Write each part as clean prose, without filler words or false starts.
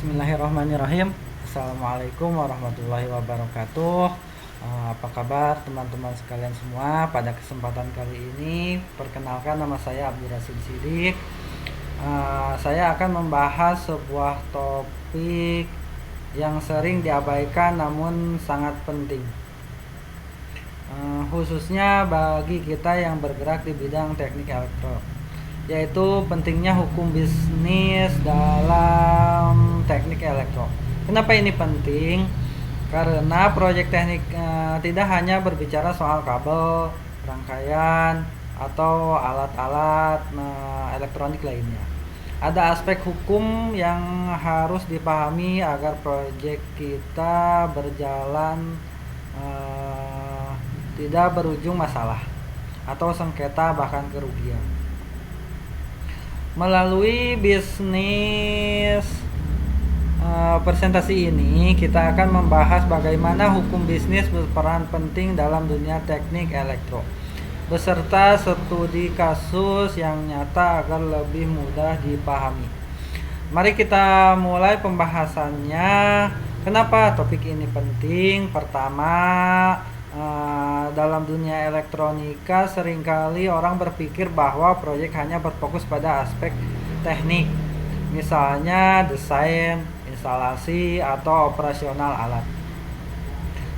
Bismillahirrahmanirrahim. Assalamualaikum warahmatullahi wabarakatuh. Apa kabar teman-teman sekalian semua? Pada kesempatan kali ini, perkenalkan nama saya Abdul Rasid Sidik. Saya akan membahas sebuah topik yang sering diabaikan namun sangat penting, khususnya bagi kita yang bergerak di bidang teknik elektro, yaitu pentingnya hukum bisnis dalam teknik elektro. Kenapa ini penting? Karena proyek teknik tidak hanya berbicara soal kabel, rangkaian, atau alat-alat elektronik lainnya. Ada aspek hukum yang harus dipahami agar proyek kita berjalan tidak berujung masalah atau sengketa bahkan kerugian. Melalui bisnis presentasi ini, kita akan membahas bagaimana hukum bisnis berperan penting dalam dunia teknik elektro, beserta studi kasus yang nyata agar lebih mudah dipahami. Mari kita mulai pembahasannya. Kenapa topik ini penting? Pertama, dalam dunia elektronika seringkali orang berpikir bahwa proyek hanya berfokus pada aspek teknik, misalnya desain, instalasi, atau operasional alat.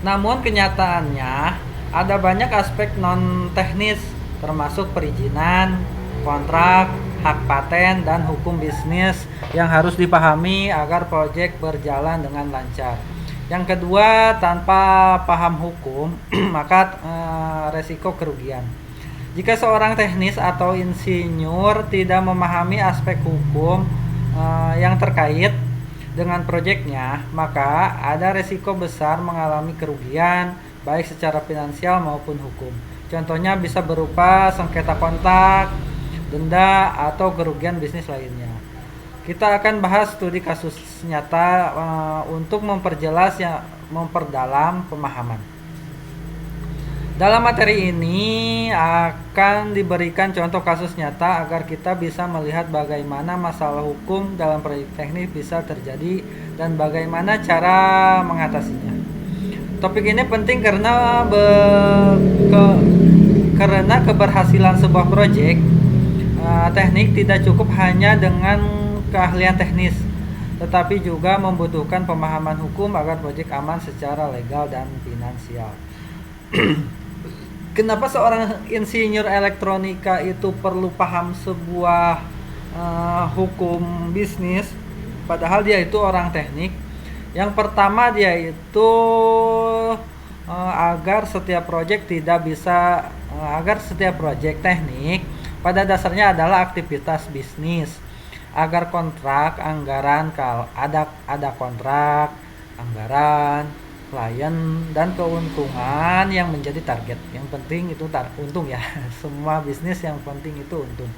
Namun kenyataannya ada banyak aspek non teknis, termasuk perizinan, kontrak, hak paten, dan hukum bisnis yang harus dipahami agar proyek berjalan dengan lancar. Yang kedua, tanpa paham hukum, maka resiko kerugian. Jika seorang teknis atau insinyur tidak memahami aspek hukum yang terkait dengan proyeknya, maka ada resiko besar mengalami kerugian, baik secara finansial maupun hukum. Contohnya bisa berupa sengketa kontrak, denda, atau kerugian bisnis lainnya. Kita akan bahas studi kasus nyata untuk memperdalam pemahaman. Dalam materi ini akan diberikan contoh kasus nyata agar kita bisa melihat bagaimana masalah hukum dalam proyek teknik bisa terjadi dan bagaimana cara mengatasinya. Topik ini penting karena keberhasilan sebuah proyek teknik tidak cukup hanya dengan keahlian teknis, tetapi juga membutuhkan pemahaman hukum agar proyek aman secara legal dan finansial. Kenapa seorang insinyur elektronika itu perlu paham sebuah hukum bisnis, padahal dia itu orang teknik? Yang pertama, dia itu agar setiap proyek teknik pada dasarnya adalah aktivitas bisnis, agar kontrak, anggaran, kalau ada kontrak, anggaran, klien, dan keuntungan yang menjadi target. Yang penting itu untung ya. Semua bisnis yang penting itu untung.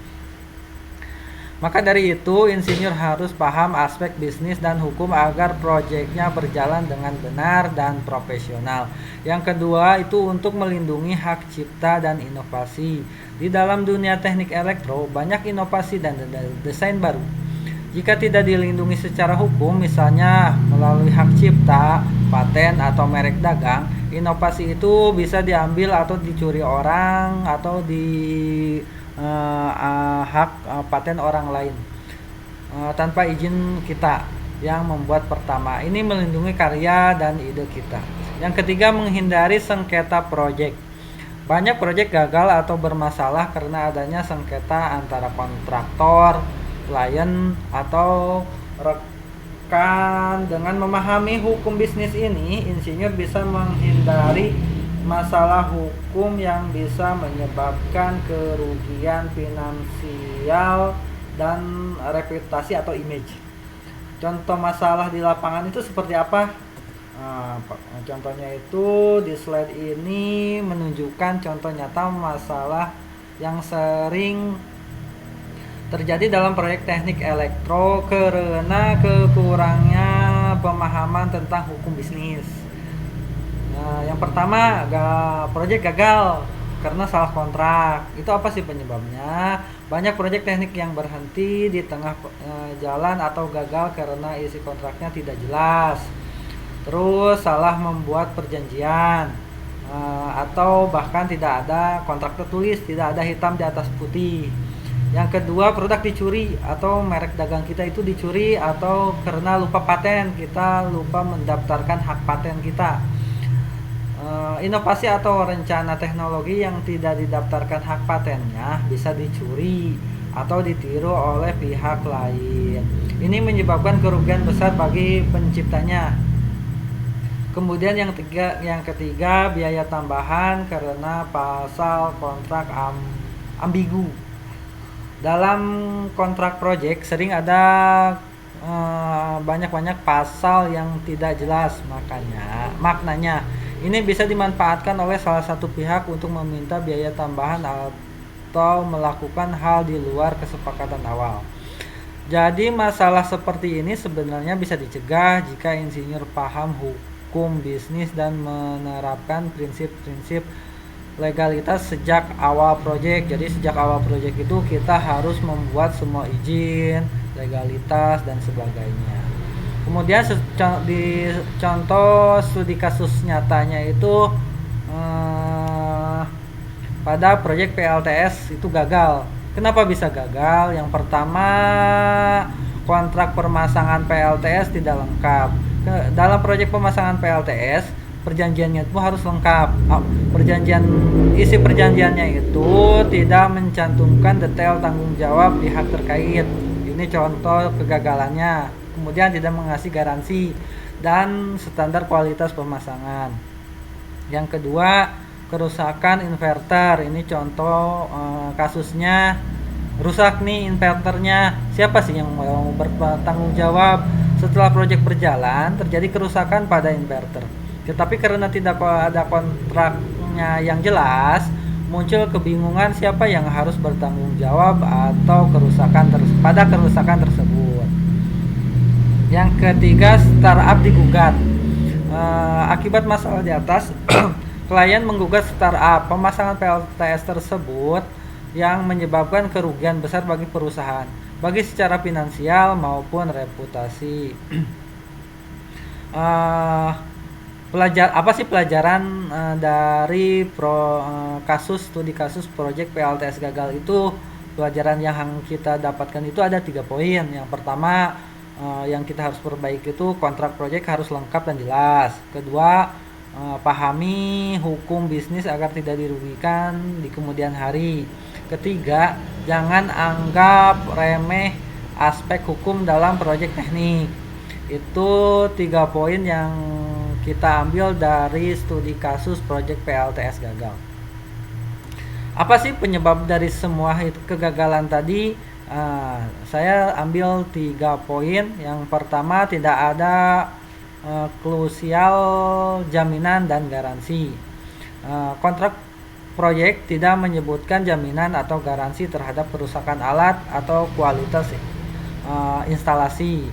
Maka dari itu, insinyur harus paham aspek bisnis dan hukum agar proyeknya berjalan dengan benar dan profesional. Yang kedua, itu untuk melindungi hak cipta dan inovasi. Di dalam dunia teknik elektro, banyak inovasi dan desain baru. Jika tidak dilindungi secara hukum, misalnya melalui hak cipta, paten, atau merek dagang, inovasi itu bisa diambil atau dicuri orang atau hak paten orang lain tanpa izin kita yang membuat pertama. Ini melindungi karya dan ide kita. Yang ketiga, menghindari sengketa proyek. Banyak proyek gagal atau bermasalah karena adanya sengketa antara kontraktor, klien, atau rekan. Dengan memahami hukum bisnis ini, insinyur bisa menghindari masalah hukum yang bisa menyebabkan kerugian finansial dan reputasi atau image. Contoh masalah di lapangan itu seperti apa? Contohnya itu di slide ini menunjukkan contoh nyata masalah yang sering terjadi dalam proyek teknik elektro karena kekurangnya pemahaman tentang hukum bisnis. Yang pertama, proyek gagal karena salah kontrak. Itu apa sih penyebabnya? Banyak proyek teknik yang berhenti di tengah jalan atau gagal karena isi kontraknya tidak jelas. Terus salah membuat perjanjian, atau bahkan tidak ada kontrak tertulis, tidak ada hitam di atas putih. Yang kedua, produk dicuri atau merek dagang kita itu dicuri atau karena lupa paten, kita lupa mendaftarkan hak paten kita. Inovasi atau rencana teknologi yang tidak didaftarkan hak patennya bisa dicuri atau ditiru oleh pihak lain. Ini menyebabkan kerugian besar bagi penciptanya. Kemudian yang ketiga, biaya tambahan karena pasal kontrak ambigu. Dalam kontrak proyek sering ada banyak pasal yang tidak jelas maknanya. Ini bisa dimanfaatkan oleh salah satu pihak untuk meminta biaya tambahan atau melakukan hal di luar kesepakatan awal. Jadi masalah seperti ini sebenarnya bisa dicegah jika insinyur paham hukum bisnis dan menerapkan prinsip-prinsip legalitas sejak awal proyek. Jadi sejak awal proyek itu kita harus membuat semua izin, legalitas dan sebagainya. Kemudian di contoh studi kasus nyatanya itu pada proyek PLTS itu gagal. Kenapa bisa gagal? Yang pertama, kontrak pemasangan PLTS tidak lengkap. Dalam proyek pemasangan PLTS, perjanjiannya itu harus lengkap. Isi perjanjiannya itu tidak mencantumkan detail tanggung jawab pihak terkait. Ini contoh kegagalannya. Kemudian tidak mengasih garansi dan standar kualitas pemasangan. Yang kedua, kerusakan inverter. Ini contoh kasusnya rusak nih inverternya. Siapa sih yang mau bertanggung jawab? Setelah proyek berjalan, terjadi kerusakan pada inverter. Tetapi karena tidak ada kontraknya yang jelas, muncul kebingungan siapa yang harus bertanggung jawab atau pada kerusakan tersebut. Yang ketiga, startup digugat. Akibat masalah di atas, klien menggugat startup pemasangan PLTS tersebut yang menyebabkan kerugian besar bagi perusahaan, bagi secara finansial maupun reputasi. Apa sih pelajaran dari studi kasus proyek PLTS gagal itu? Pelajaran yang kita dapatkan itu ada 3 poin. Yang pertama, yang kita harus perbaiki itu kontrak proyek harus lengkap dan jelas. Kedua, pahami hukum bisnis agar tidak dirugikan di kemudian hari. Ketiga, jangan anggap remeh aspek hukum dalam proyek teknik. Itu 3 poin yang kita ambil dari studi kasus proyek PLTS gagal. Apa sih penyebab dari semua kegagalan tadi? Saya ambil 3 poin. Yang pertama, tidak ada klusial jaminan dan garansi. Kontrak proyek tidak menyebutkan jaminan atau garansi terhadap kerusakan alat atau kualitas instalasi.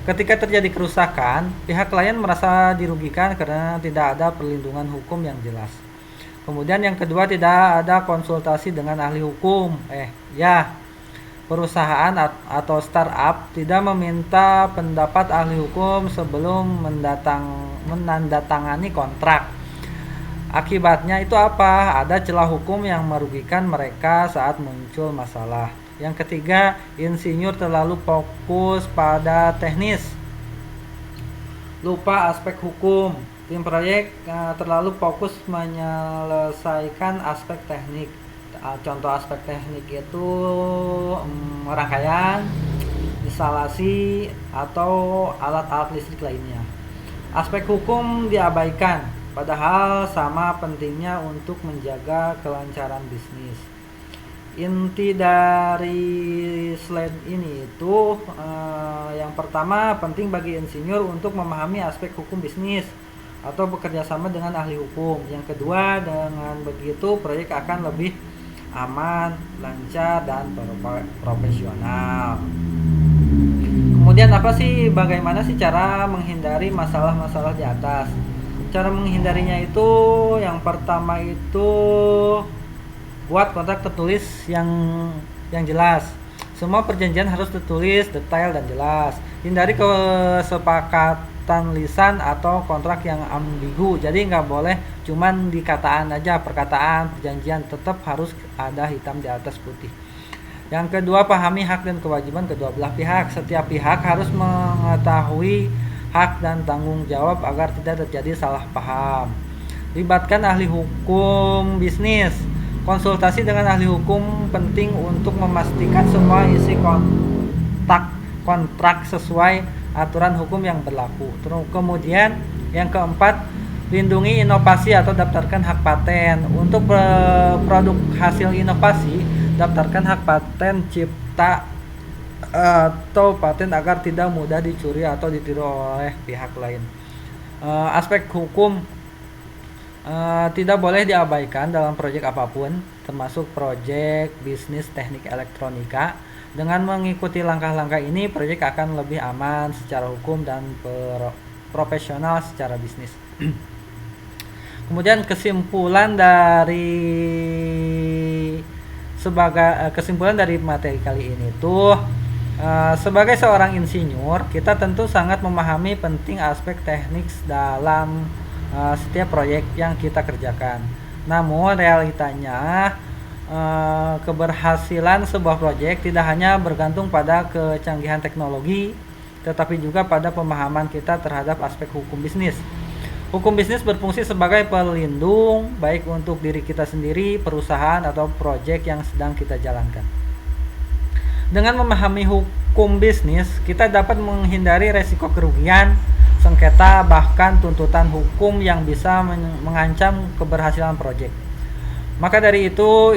Ketika terjadi kerusakan, pihak klien merasa dirugikan karena tidak ada perlindungan hukum yang jelas. Kemudian yang kedua, tidak ada konsultasi dengan ahli hukum. Perusahaan atau startup tidak meminta pendapat ahli hukum sebelum menandatangani kontrak. Akibatnya itu apa? Ada celah hukum yang merugikan mereka saat muncul masalah. Yang ketiga, insinyur terlalu fokus pada teknis, lupa aspek hukum. Tim proyek terlalu fokus menyelesaikan aspek teknik. Contoh aspek teknik itu rangkaian, instalasi, atau alat-alat listrik lainnya. Aspek hukum diabaikan, padahal sama pentingnya untuk menjaga kelancaran bisnis. Inti dari slide ini itu yang pertama, penting bagi insinyur untuk memahami aspek hukum bisnis atau bekerja sama dengan ahli hukum. Yang kedua, dengan begitu proyek akan lebih aman, lancar, dan profesional. Kemudian bagaimana sih cara menghindari masalah-masalah di atas? Cara menghindarinya itu yang pertama itu buat kontrak tertulis yang yang jelas. Semua perjanjian harus tertulis, detail, dan jelas. Hindari kesepakatan lisan atau kontrak yang ambigu. Jadi nggak boleh cuman di kataan aja, perkataan, perjanjian tetap harus ada hitam di atas putih. Yang kedua, pahami hak dan kewajiban kedua belah pihak. Setiap pihak harus mengetahui hak dan tanggung jawab agar tidak terjadi salah paham. Libatkan ahli hukum bisnis. Konsultasi dengan ahli hukum penting untuk memastikan semua isi kontrak sesuai aturan hukum yang berlaku. Kemudian yang keempat, lindungi inovasi atau daftarkan hak paten. Untuk produk hasil inovasi, daftarkan hak paten cipta atau paten agar tidak mudah dicuri atau ditiru oleh pihak lain. Aspek hukum tidak boleh diabaikan dalam proyek apapun, termasuk proyek bisnis teknik elektronika. Dengan mengikuti langkah-langkah ini, proyek akan lebih aman secara hukum dan profesional secara bisnis. Kemudian kesimpulan dari materi kali ini tuh, sebagai seorang insinyur, kita tentu sangat memahami penting aspek teknik dalam setiap proyek yang kita kerjakan. Namun realitanya keberhasilan sebuah proyek tidak hanya bergantung pada kecanggihan teknologi, tetapi juga pada pemahaman kita terhadap aspek hukum bisnis. Hukum bisnis berfungsi sebagai pelindung baik untuk diri kita sendiri, perusahaan, atau proyek yang sedang kita jalankan. Dengan memahami hukum bisnis, kita dapat menghindari resiko kerugian, sengketa, bahkan tuntutan hukum yang bisa mengancam keberhasilan proyek. Maka dari itu